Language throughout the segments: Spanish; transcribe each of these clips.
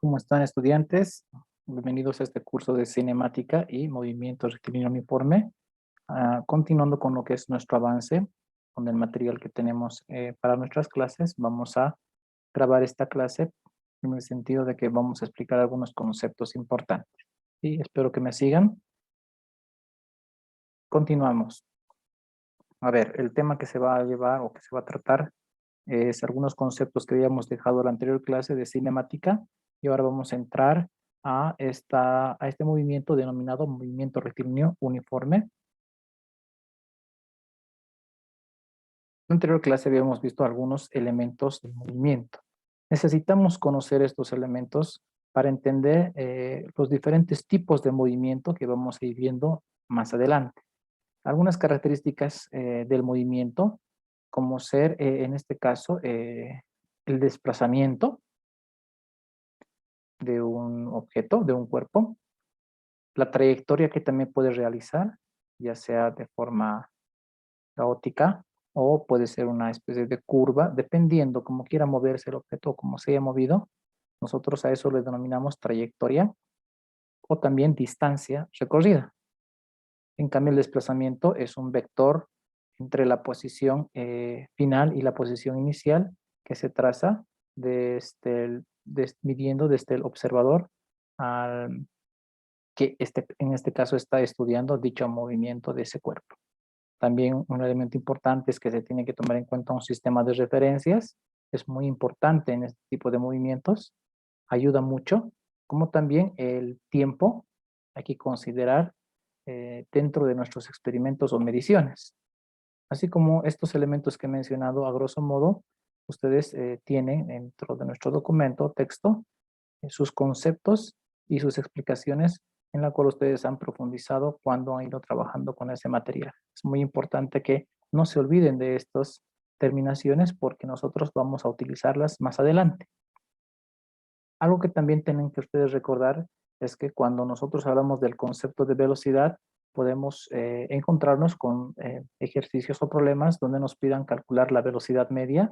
¿Cómo están, estudiantes? Bienvenidos a este curso de cinemática y movimiento rectilíneo uniforme. Continuando con lo que es nuestro avance, con el material que tenemos para nuestras clases, vamos a grabar esta clase en el sentido de que vamos a explicar algunos conceptos importantes. Y espero que me sigan. Continuamos. A ver, el tema que se va a llevar o que se va a tratar es algunos conceptos que habíamos dejado en la anterior clase de cinemática y ahora vamos a entrar a este movimiento denominado movimiento rectilíneo uniforme. En la anterior clase habíamos visto algunos elementos del movimiento. Necesitamos conocer estos elementos para entender los diferentes tipos de movimiento que vamos a ir viendo más adelante. Algunas características del movimiento, como ser, en este caso, el desplazamiento de un objeto, de un cuerpo, la trayectoria que también puede realizar, ya sea de forma caótica o puede ser una especie de curva, dependiendo cómo quiera moverse el objeto o cómo se haya movido. Nosotros a eso le denominamos trayectoria o también distancia recorrida. En cambio, el desplazamiento es un vector entre la posición final y la posición inicial que se traza midiendo desde el observador al que en este caso está estudiando dicho movimiento de ese cuerpo. También un elemento importante es que se tiene que tomar en cuenta un sistema de referencias. Es muy importante en este tipo de movimientos. Ayuda mucho. Como también el tiempo. Hay que considerar dentro de nuestros experimentos o mediciones. Así como estos elementos que he mencionado, a grosso modo, ustedes tienen dentro de nuestro documento, texto, sus conceptos y sus explicaciones en la cual ustedes han profundizado cuando han ido trabajando con ese material. Es muy importante que no se olviden de estas terminaciones porque nosotros vamos a utilizarlas más adelante. Algo que también tienen que ustedes recordar es que cuando nosotros hablamos del concepto de velocidad, podemos encontrarnos con ejercicios o problemas donde nos pidan calcular la velocidad media,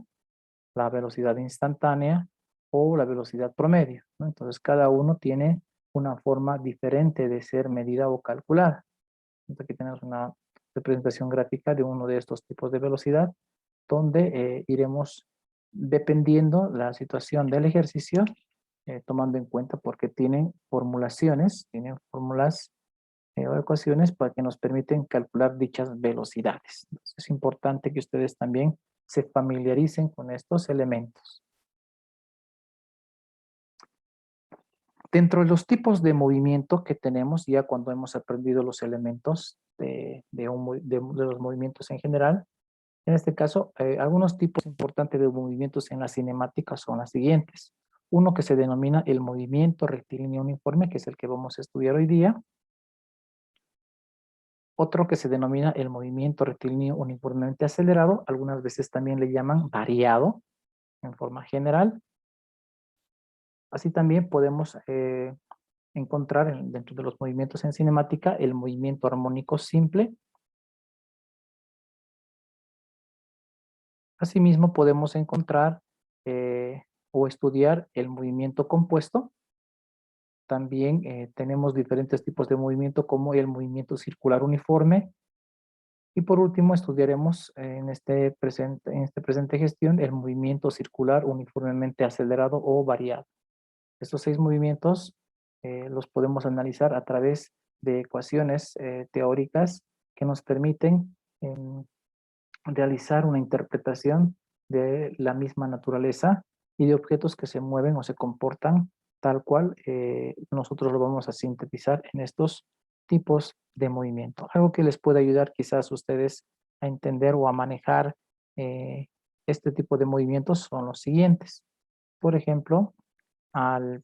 la velocidad instantánea o la velocidad promedio, ¿no? Entonces, cada uno tiene una forma diferente de ser medida o calculada. Entonces, aquí tenemos una representación gráfica de uno de estos tipos de velocidad, donde iremos, dependiendo la situación del ejercicio, tomando en cuenta porque tienen formulaciones, tienen fórmulas o ecuaciones para que nos permiten calcular dichas velocidades. Entonces, es importante que ustedes también se familiaricen con estos elementos. Dentro de los tipos de movimiento que tenemos, ya cuando hemos aprendido los elementos de los movimientos en general, en este caso, algunos tipos importantes de movimientos en la cinemática son las siguientes. Uno que se denomina el movimiento rectilíneo uniforme, que es el que vamos a estudiar hoy día. Otro que se denomina el movimiento rectilíneo uniformemente acelerado, algunas veces también le llaman variado en forma general. Así también podemos encontrar dentro de los movimientos en cinemática el movimiento armónico simple. Asimismo podemos encontrar o estudiar el movimiento compuesto. También tenemos diferentes tipos de movimiento como el movimiento circular uniforme. Y por último estudiaremos en este presente gestión el movimiento circular uniformemente acelerado o variado. Estos 6 movimientos los podemos analizar a través de ecuaciones teóricas que nos permiten realizar una interpretación de la misma naturaleza y de objetos que se mueven o se comportan tal cual nosotros lo vamos a sintetizar en estos tipos de movimiento. Algo que les puede ayudar quizás a ustedes a entender o a manejar eh, este tipo de movimientos son los siguientes. Por ejemplo, al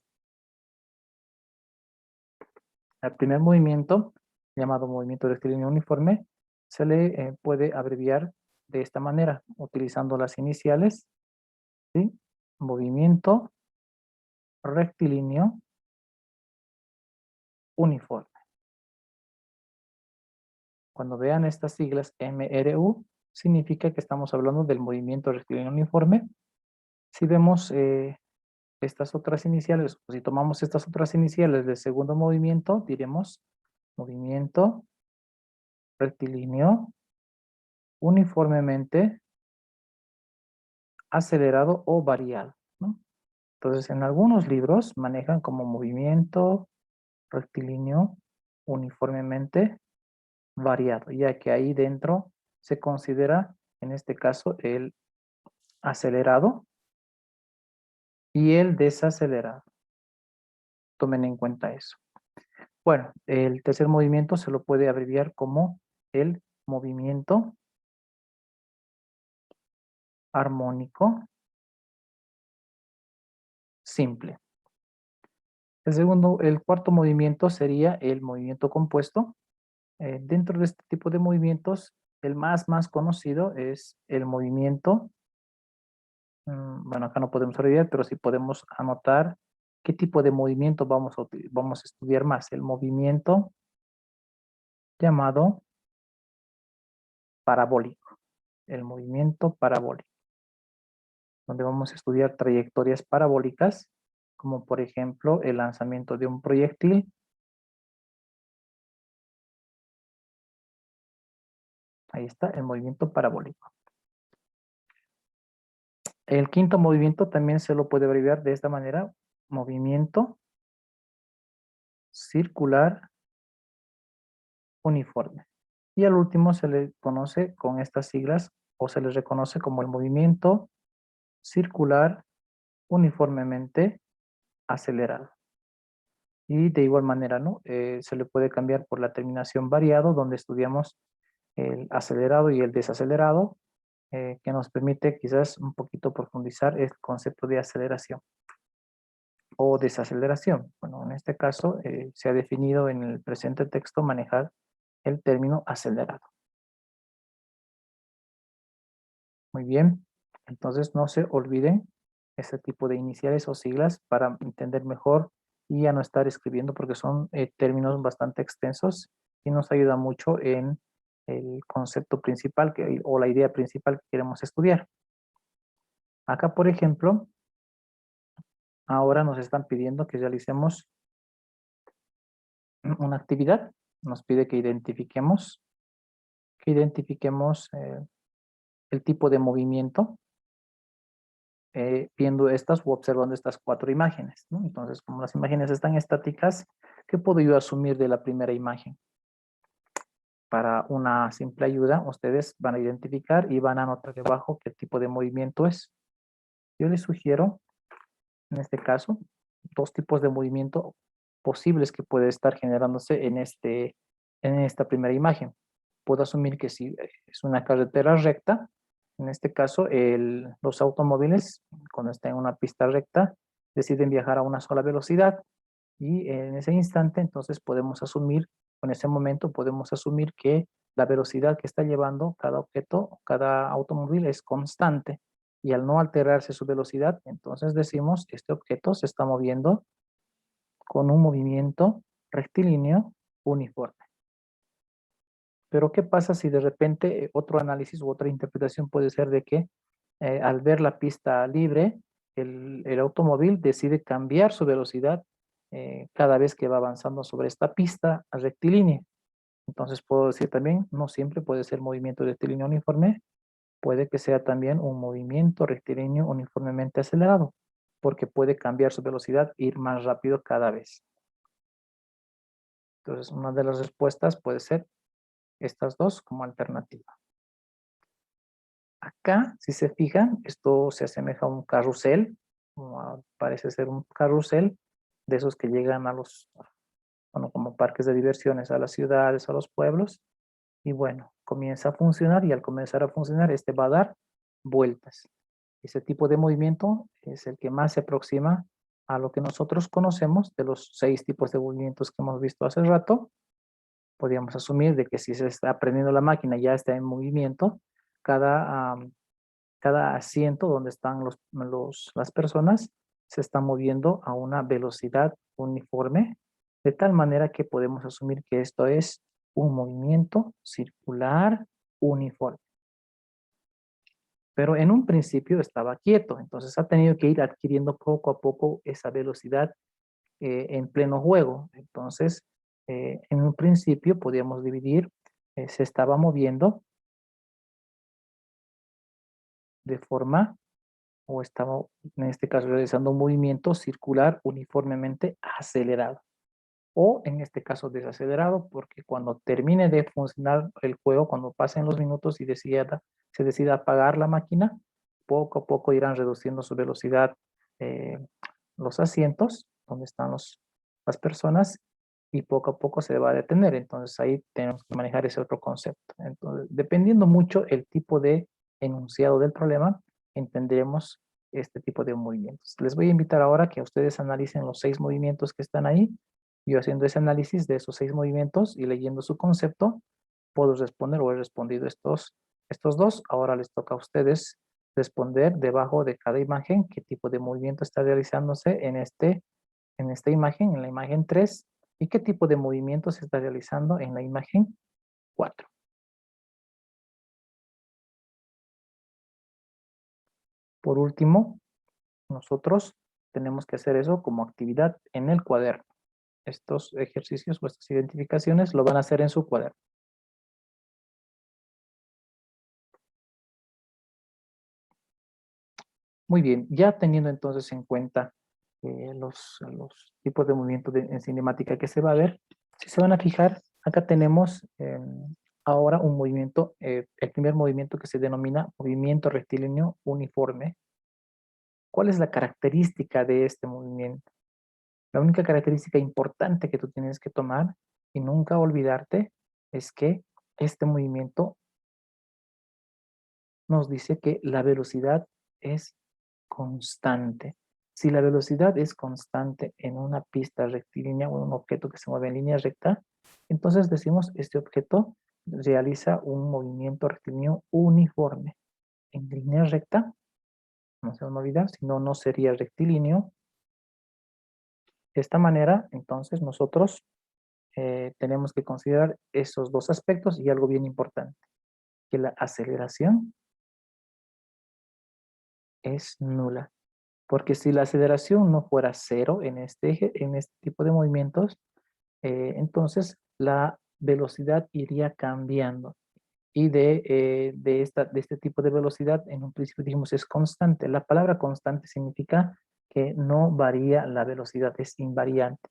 primer movimiento, llamado movimiento rectilíneo uniforme, se le puede abreviar de esta manera, utilizando las iniciales, ¿sí? Movimiento rectilíneo uniforme. Cuando vean estas siglas MRU, significa que estamos hablando del movimiento rectilíneo uniforme. Si vemos estas otras iniciales, o si tomamos estas otras iniciales del segundo movimiento, diremos movimiento rectilíneo uniformemente acelerado o variado, ¿no? Entonces, en algunos libros manejan como movimiento rectilíneo uniformemente variado, ya que ahí dentro se considera, en este caso, el acelerado y el desacelerado. Tomen en cuenta eso. Bueno, el tercer movimiento se lo puede abreviar como el movimiento armónico simple. El cuarto movimiento sería el movimiento compuesto. Dentro de este tipo de movimientos, el más conocido es el movimiento, bueno, acá no podemos abreviar, pero sí podemos anotar qué tipo de movimiento vamos a estudiar más. El movimiento llamado parabólico. El movimiento parabólico, donde vamos a estudiar trayectorias parabólicas, como por ejemplo el lanzamiento de un proyectil. Ahí está el movimiento parabólico. El quinto movimiento también se lo puede abreviar de esta manera: movimiento circular uniforme. Y al último se le conoce con estas siglas, o se les reconoce como el movimiento circular uniformemente acelerado. Y de igual manera, ¿no? Se le puede cambiar por la terminación variado, donde estudiamos el acelerado y el desacelerado, que nos permite quizás un poquito profundizar el concepto de aceleración o desaceleración. Bueno, en este caso se ha definido en el presente texto manejar el término acelerado. Muy bien, entonces no se olviden ese tipo de iniciales o siglas para entender mejor y ya no estar escribiendo, porque son términos bastante extensos y nos ayuda mucho en el concepto principal o la idea principal que queremos estudiar. Acá, por ejemplo, ahora nos están pidiendo que realicemos una actividad. Nos pide que identifiquemos el tipo de movimiento viendo estas o observando estas cuatro imágenes, ¿no? Entonces, como las imágenes están estáticas, ¿qué puedo yo asumir de la primera imagen? Para una simple ayuda, ustedes van a identificar y van a anotar debajo qué tipo de movimiento es. Yo les sugiero, en este caso, dos tipos de movimiento posibles que puede estar generándose en esta primera imagen. Puedo asumir que si es una carretera recta, en este caso los automóviles, cuando están en una pista recta, deciden viajar a una sola velocidad y en ese instante entonces podemos asumir, en ese momento podemos asumir que la velocidad que está llevando cada objeto, cada automóvil es constante y al no alterarse su velocidad, entonces decimos que este objeto se está moviendo con un movimiento rectilíneo uniforme. Pero ¿qué pasa si de repente otro análisis u otra interpretación puede ser de que al ver la pista libre, el automóvil decide cambiar su velocidad cada vez que va avanzando sobre esta pista rectilínea? Entonces puedo decir también, no siempre puede ser movimiento rectilíneo uniforme, puede que sea también un movimiento rectilíneo uniformemente acelerado, porque puede cambiar su velocidad e ir más rápido cada vez. Entonces, una de las respuestas puede ser estas dos como alternativa. Acá, si se fijan, esto se asemeja a un carrusel, parece ser un carrusel de esos que llegan a bueno, como parques de diversiones, a las ciudades, a los pueblos, y bueno, comienza a funcionar y al comenzar a funcionar, este va a dar vueltas. Ese tipo de movimiento es el que más se aproxima a lo que nosotros conocemos de los 6 tipos de movimientos que hemos visto hace rato. Podríamos asumir de que si se está aprendiendo la máquina ya está en movimiento, cada asiento donde están las personas se está moviendo a una velocidad uniforme, de tal manera que podemos asumir que esto es un movimiento circular uniforme. pero en un principio estaba quieto, entonces ha tenido que ir adquiriendo poco a poco esa velocidad en pleno juego. Entonces, en un principio podíamos dividir, se estaba moviendo de forma, o estaba en este caso realizando un movimiento circular uniformemente acelerado, o en este caso desacelerado, porque cuando termine de funcionar el juego, cuando pasen los minutos y se decida apagar la máquina, poco a poco irán reduciendo su velocidad eh, los asientos donde están las personas y poco a poco se va a detener. Entonces ahí tenemos que manejar ese otro concepto. Entonces, dependiendo mucho el tipo de enunciado del problema, entenderemos este tipo de movimientos. Les voy a invitar ahora que ustedes analicen los 6 movimientos que están ahí. Yo haciendo ese análisis de esos 6 movimientos y leyendo su concepto, puedo responder o he respondido estos dos. Ahora les toca a ustedes responder debajo de cada imagen qué tipo de movimiento está realizándose en esta imagen, en la imagen 3, y qué tipo de movimiento se está realizando en la imagen 4. Por último, nosotros tenemos que hacer eso como actividad en el cuaderno. Estos ejercicios o estas identificaciones lo van a hacer en su cuaderno. Muy bien, ya teniendo entonces en cuenta los tipos de movimiento en cinemática que se va a ver, si se van a fijar, acá tenemos ahora un movimiento, el primer movimiento que se denomina movimiento rectilíneo uniforme. ¿Cuál es la característica de este movimiento? La única característica importante que tú tienes que tomar y nunca olvidarte es que este movimiento nos dice que la velocidad es constante. Si la velocidad es constante en una pista rectilínea o en un objeto que se mueve en línea recta, entonces decimos este objeto realiza un movimiento rectilíneo uniforme. En línea recta, no se van a olvidar, si no, no sería rectilíneo. De esta manera, entonces, nosotros tenemos que considerar esos dos aspectos y algo bien importante, que la aceleración es nula. Porque si la aceleración no fuera cero en este tipo de movimientos, entonces la velocidad iría cambiando. Y de este tipo de velocidad, en un principio dijimos es constante. La palabra constante significa que no varía la velocidad, es invariante.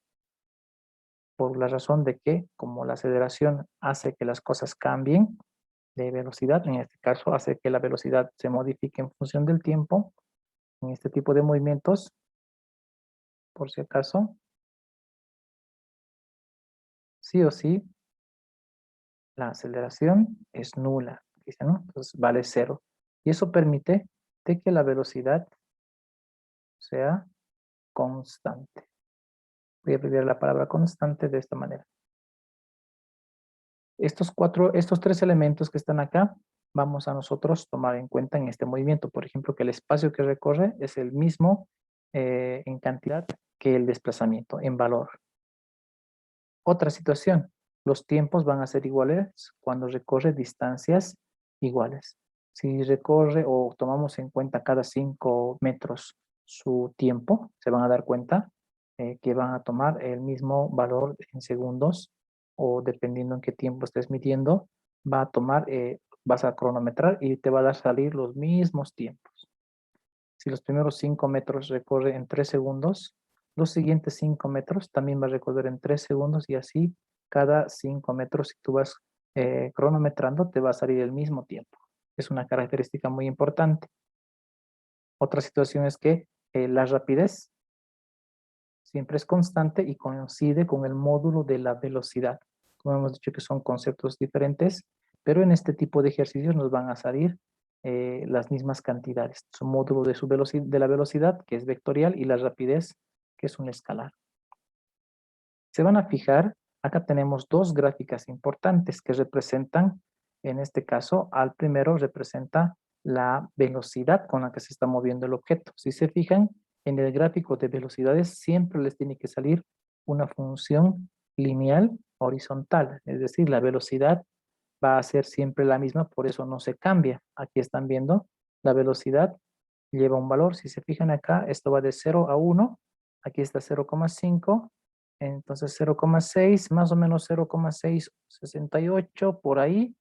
Por la razón de que, como la aceleración hace que las cosas cambien de velocidad, en este caso hace que la velocidad se modifique en función del tiempo, en este tipo de movimientos, por si acaso, sí o sí, la aceleración es nula, dice, ¿no? Entonces vale cero. Y eso permite de que la velocidad sea constante. Voy a abreviar la palabra constante de esta manera. Estos tres elementos que están acá, vamos a nosotros tomar en cuenta en este movimiento. Por ejemplo, que el espacio que recorre es el mismo en cantidad que el desplazamiento, en valor. Otra situación, los tiempos van a ser iguales cuando recorre distancias iguales. Si recorre o tomamos en cuenta cada 5 metros su tiempo, se van a dar cuenta que van a tomar el mismo valor en segundos o dependiendo en qué tiempo estés midiendo, va a tomar, vas a cronometrar y te va a dar salir los mismos tiempos. Si los primeros 5 metros recorre en 3 segundos, los siguientes 5 metros también va a recorrer en 3 segundos y así cada 5 metros, si tú vas cronometrando, te va a salir el mismo tiempo. Es una característica muy importante. Otra situación es que la rapidez siempre es constante y coincide con el módulo de la velocidad. Como hemos dicho que son conceptos diferentes, pero en este tipo de ejercicios nos van a salir las mismas cantidades. Su módulo de, de la velocidad, que es vectorial, y la rapidez, que es un escalar. Se van a fijar, acá tenemos dos gráficas importantes que representan, en este caso, al primero representa la velocidad con la que se está moviendo el objeto. Si se fijan, en el gráfico de velocidades siempre les tiene que salir una función lineal horizontal, es decir, la velocidad va a ser siempre la misma, por eso no se cambia. Aquí están viendo La velocidad lleva un valor. Si se fijan acá, esto va de 0 a 1. Aquí está 0,5. Entonces 0,6, más o menos 0,668 por ahí,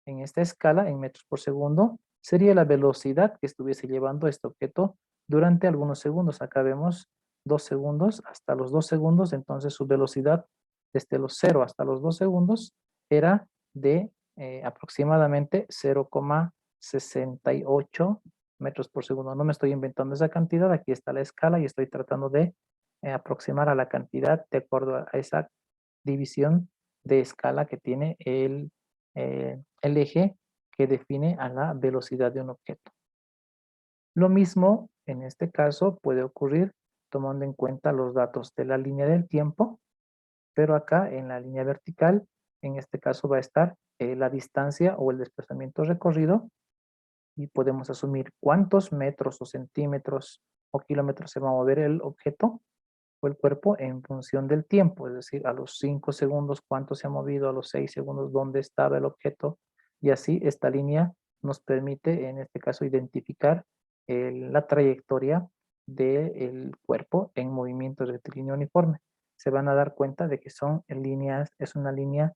en esta escala, en metros por segundo, sería la velocidad que estuviese llevando este objeto durante algunos segundos. Acá vemos 2 segundos, hasta los 2 segundos, entonces su velocidad desde los 0 hasta los 2 segundos era de aproximadamente 0,68 metros por segundo. No me estoy inventando esa cantidad, aquí está la escala y estoy tratando de aproximar a la cantidad de acuerdo a esa división de escala que tiene el eje que define a la velocidad de un objeto. Lo mismo en este caso puede ocurrir tomando en cuenta los datos de la línea del tiempo, pero acá en la línea vertical, en este caso va a estar la distancia o el desplazamiento recorrido y podemos asumir cuántos metros o centímetros o kilómetros se va a mover el objeto o el cuerpo en función del tiempo, es decir, a los 5 segundos cuánto se ha movido, a los 6 segundos dónde estaba el objeto, y así esta línea nos permite, en este caso, identificar la trayectoria del cuerpo en movimiento rectilíneo uniforme. Se van a dar cuenta de que son líneas, es una línea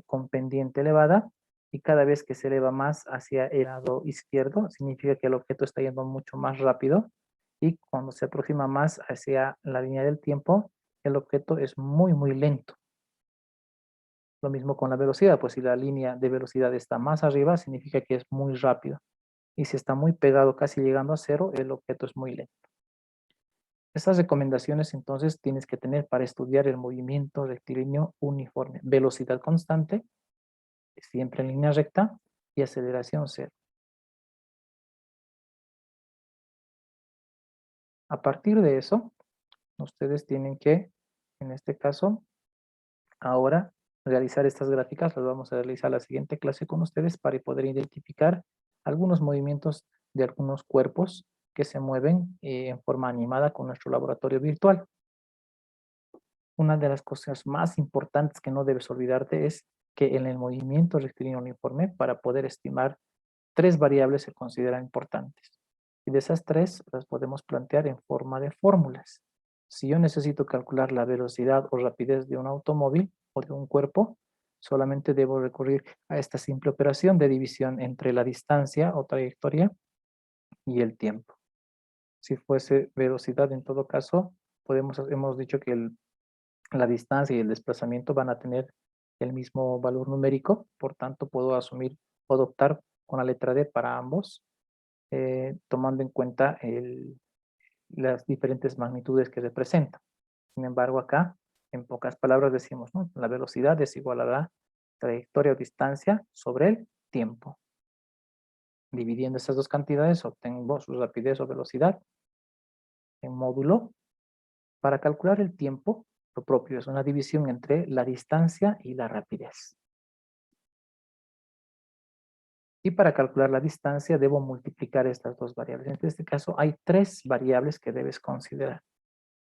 con pendiente elevada, y cada vez que se eleva más hacia el lado izquierdo, significa que el objeto está yendo mucho más rápido, y cuando se aproxima más hacia la línea del tiempo, el objeto es muy lento. Lo mismo con la velocidad, pues si la línea de velocidad está más arriba, significa que es muy rápido. Y si está muy pegado, casi llegando a cero, el objeto es muy lento. Estas recomendaciones entonces tienes que tener para estudiar el movimiento rectilíneo uniforme. Velocidad constante, siempre en línea recta, y aceleración cero. A partir de eso, ustedes tienen que, en este caso, ahora realizar estas gráficas. Las vamos a realizar la siguiente clase con ustedes para poder identificar algunos movimientos de algunos cuerpos que se mueven en forma animada con nuestro laboratorio virtual. Una de las cosas más importantes que no debes olvidarte es que en el movimiento rectilíneo uniforme, para poder estimar, 3 variables se consideran importantes. Y de esas 3 las podemos plantear en forma de fórmulas. Si yo necesito calcular la velocidad o rapidez de un automóvil o de un cuerpo, solamente debo recurrir a esta simple operación de división entre la distancia o trayectoria y el tiempo. Si fuese velocidad, en todo caso, hemos dicho que la distancia y el desplazamiento van a tener el mismo valor numérico, por tanto puedo optar con la letra D para ambos, tomando en cuenta las diferentes magnitudes que representan. Sin embargo, acá, en pocas palabras decimos, ¿no? La velocidad es igual a la trayectoria o distancia sobre el tiempo. Dividiendo estas dos cantidades, obtengo su rapidez o velocidad en módulo. Para calcular el tiempo, lo propio es una división entre la distancia y la rapidez. Y para calcular la distancia debo multiplicar estas dos variables. En este caso hay 3 variables que debes considerar.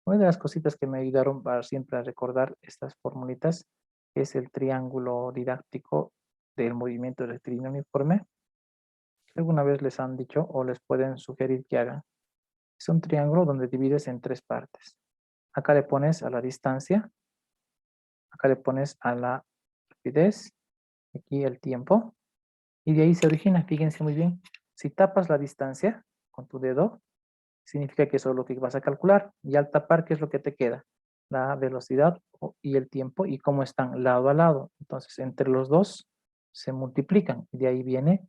Una de las cositas que me ayudaron para siempre a recordar estas formulitas es el triángulo didáctico del movimiento rectilíneo uniforme. ¿Alguna vez les han dicho o les pueden sugerir que hagan? Es un triángulo donde divides en 3 partes. Acá le pones a la distancia, acá le pones a la rapidez, aquí el tiempo, y de ahí se origina, fíjense muy bien. Si tapas la distancia con tu dedo, significa que eso es lo que vas a calcular. Y al tapar, ¿qué es lo que te queda? La velocidad y el tiempo y cómo están lado a lado. Entonces, entre los dos se multiplican. Y de ahí viene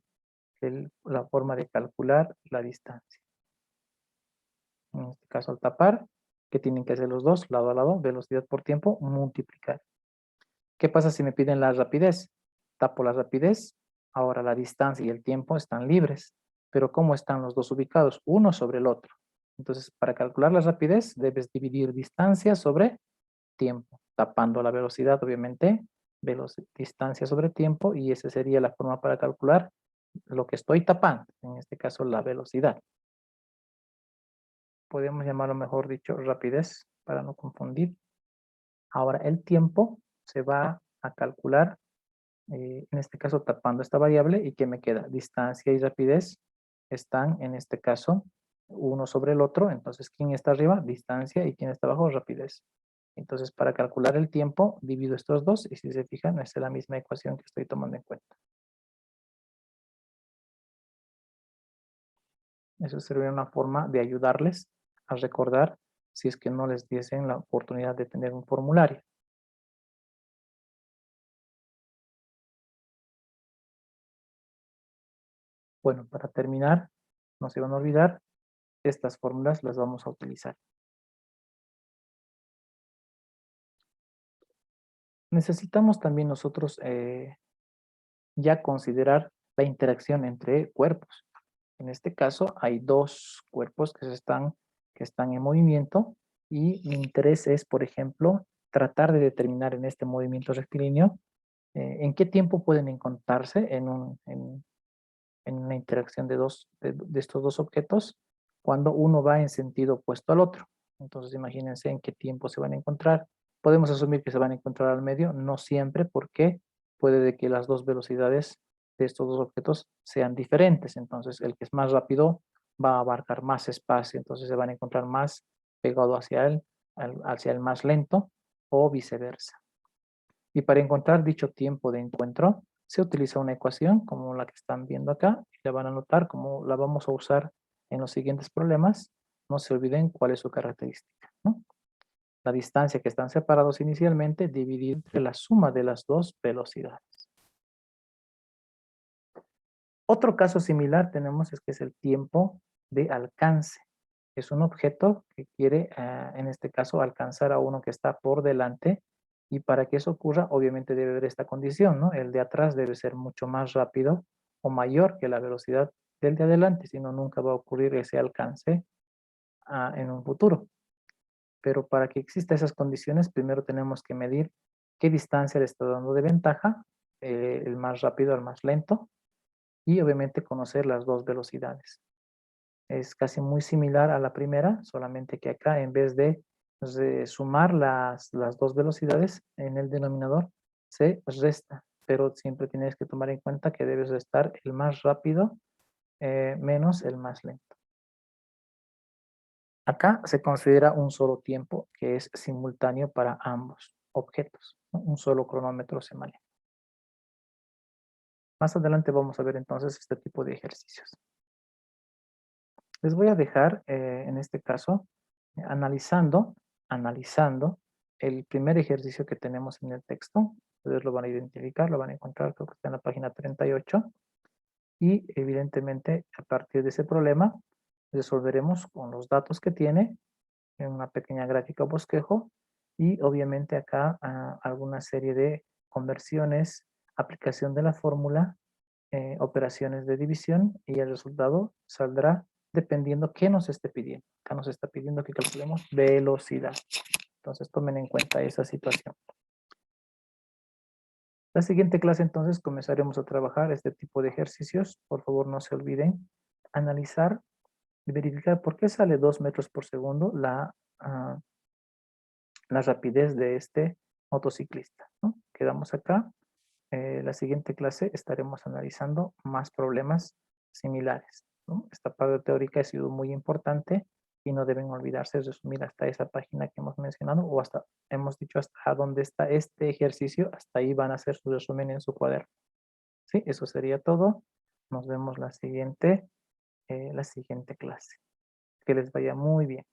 la forma de calcular la distancia. En este caso, al tapar, ¿qué tienen que hacer los dos? Lado a lado, velocidad por tiempo, multiplicar. ¿Qué pasa si me piden la rapidez? Tapo la rapidez, ahora la distancia y el tiempo están libres. Pero ¿cómo están los dos ubicados? Uno sobre el otro. Entonces, para calcular la rapidez, debes dividir distancia sobre tiempo, tapando la velocidad, obviamente, distancia sobre tiempo, y esa sería la forma para calcular lo que estoy tapando, en este caso la velocidad. Podemos llamarlo, mejor dicho, rapidez, para no confundir. Ahora, el tiempo se va a calcular, en este caso tapando esta variable, y ¿qué me queda? Distancia y rapidez están, en este caso, uno sobre el otro. Entonces, ¿quién está arriba? Distancia, y ¿quién está abajo? Rapidez. Entonces, para calcular el tiempo, divido estos dos, y si se fijan, es la misma ecuación que estoy tomando en cuenta. Eso sería una forma de ayudarles a recordar si es que no les diesen la oportunidad de tener un formulario. Bueno, para terminar, no se van a olvidar, estas fórmulas las vamos a utilizar. Necesitamos también nosotros ya considerar la interacción entre cuerpos. En este caso hay dos cuerpos que están en movimiento, y mi interés es, por ejemplo, tratar de determinar en este movimiento rectilíneo en qué tiempo pueden encontrarse en una interacción de estos dos objetos cuando uno va en sentido opuesto al otro. Entonces imagínense en qué tiempo se van a encontrar. Podemos asumir que se van a encontrar al medio, no siempre, porque puede de que las dos velocidades de estos dos objetos sean diferentes. Entonces el que es más rápido va a abarcar más espacio, entonces se van a encontrar más pegado hacia el más lento, o viceversa. Y para encontrar dicho tiempo de encuentro, se utiliza una ecuación como la que están viendo acá, y la van a notar como la vamos a usar en los siguientes problemas. No se olviden cuál es su característica, ¿no? La distancia que están separados inicialmente dividida entre la suma de las dos velocidades. Otro caso similar tenemos es que es el tiempo de alcance. Es un objeto que quiere, en este caso, alcanzar a uno que está por delante, y para que eso ocurra, obviamente debe haber esta condición, ¿no? El de atrás debe ser mucho más rápido o mayor que la velocidad del de adelante, si no, nunca va a ocurrir ese alcance en un futuro. Pero para que exista esas condiciones, primero tenemos que medir qué distancia le está dando de ventaja, el más rápido al más lento, y obviamente conocer las dos velocidades. Es casi muy similar a la primera, solamente que acá, en vez de sumar las dos velocidades en el denominador, se resta, pero siempre tienes que tomar en cuenta que debes restar el más rápido menos el más lento. Acá se considera un solo tiempo que es simultáneo para ambos objetos, ¿no? Un solo cronómetro se maneja. Más adelante vamos a ver entonces este tipo de ejercicios. Les voy a dejar, en este caso, analizando el primer ejercicio que tenemos en el texto. Ustedes lo van a identificar, lo van a encontrar, creo que está en la página 38. Y evidentemente, a partir de ese problema, resolveremos con los datos que tiene, en una pequeña gráfica o bosquejo, y obviamente acá alguna serie de conversiones, aplicación de la fórmula, operaciones de división, y el resultado saldrá dependiendo qué nos esté pidiendo. Acá nos está pidiendo que calculemos velocidad. Entonces tomen en cuenta esa situación. La siguiente clase entonces comenzaremos a trabajar este tipo de ejercicios. Por favor, no se olviden analizar y verificar por qué sale 2 metros por segundo la rapidez de este motociclista, ¿no? Quedamos acá. La siguiente clase estaremos analizando más problemas similares, ¿no? Esta parte teórica ha sido muy importante y no deben olvidarse de resumir hasta esa página que hemos mencionado, o hasta, hemos dicho, hasta donde está este ejercicio, hasta ahí van a hacer su resumen en su cuaderno. Sí, eso sería todo. Nos vemos la siguiente clase. Que les vaya muy bien.